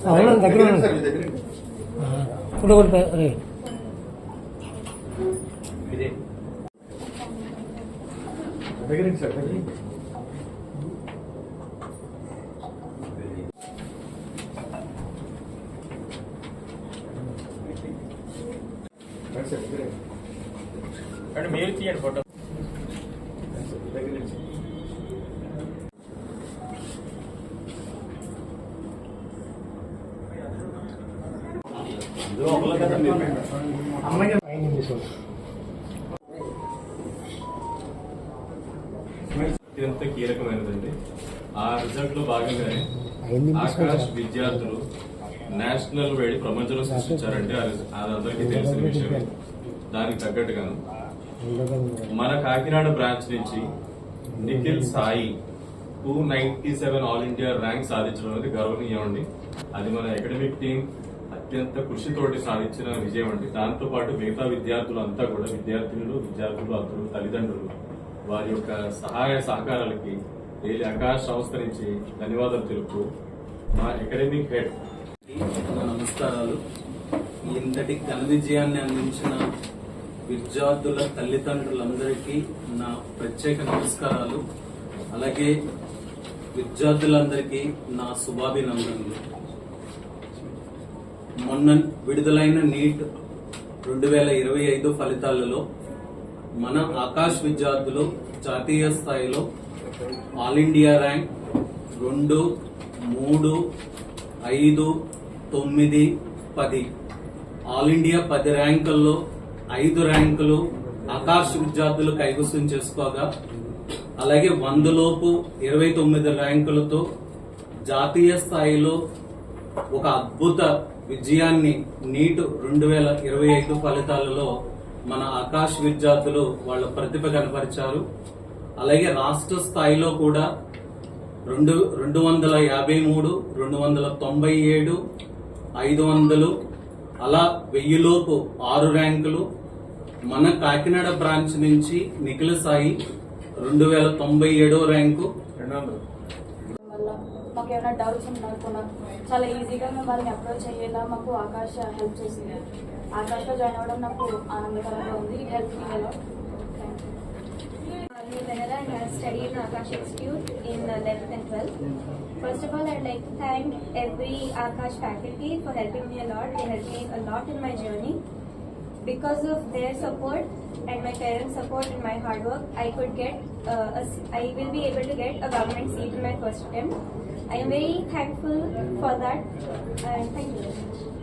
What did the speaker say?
అవును దగ్గర ఇప్పుడు సార్ అంటే మీరు తీయండి ఫోటో. ఇదంతా కీలకమైనదండి. ఆ రిజల్ట్ లో భాగంగానే ఆకాష్ విద్యార్థులు నేషనల్ వేడి ప్రపంచంలో సృష్టించారంటే అది అందరికీ తెలిసిన విషయమే. దానికి తగ్గట్టుగాను మన కాకినాడ బ్రాంచ్ నుంచి Nikhil Sai 297 all India rank సాధించడం అనేది గర్వనీయం అండి. అది మన అకాడమిక్ టీం అత్యంత కృషితోటి సాధించిన విజయం అండి. దాంతో పాటు మిగతా విద్యార్థులు అంతా కూడా విద్యార్థులు అందరూ తల్లిదండ్రులు వారి యొక్క సహాయ సహకారాలకి ఆకాష్ సంస్థ నుంచి ధన్యవాదాలు తెలుపుతూ మా అకాడమిక్ హెడ్ నమస్కారాలు. ఇంతటి ఘన విజయాన్ని అందించిన విద్యార్థుల తల్లిదండ్రులందరికీ నా ప్రత్యేక నమస్కారాలు. అలాగే విద్యార్థులందరికీ నా శుభాభినందనలు. మొన్న విడుదలైన నీట్ 2025 ఫలితాలలో మన ఆకాష్ విద్యార్థులు జాతీయ స్థాయిలో all India rank 2, 3, 5, 9, 10 all India 10 ర్యాంకుల్లో 5 ర్యాంకులు ఆకాష్ విద్యార్థులు కైవసం చేసుకోగా, అలాగే 100 లోపు 29 ర్యాంకులతో జాతీయ స్థాయిలో ఒక అద్భుత విజయాన్ని నీట్ 2025 ఫలితాలలో మన ఆకాష్ విద్యార్థులు వాళ్ళ ప్రతిభ కనపరిచారు. అలాగే రాష్ట్ర స్థాయిలో కూడా 253, 297, 500 అలా 1000 లోపు 6 ర్యాంకులు. మన కాకినాడ బ్రాంచ్ నుంచి నిఖిల్ సాయి 2097వ ర్యాంకు. మాకు ఏమైనా డౌట్స్ ఉండకుండా చాలా ఈజీగా మేము వాళ్ళని అప్రోచ్ అయ్యేలా మాకు ఆకాష్ హెల్ప్ చేసింది. ఆకాష్లో జాయిన్ అవ్వడం నాకు ఆనందకరంగా ఉంది. ఇట్ హెల్ప్ మీ అలా. And I study in Akash Institute in 11th and 12th. First of all, I'd like to thank every Akash faculty for helping me a lot. They helped me a lot in my journey. Because of their support and my parents' support and my hard work, I will be able to get a government seat in my first attempt. I am very thankful for that, and thank you very much.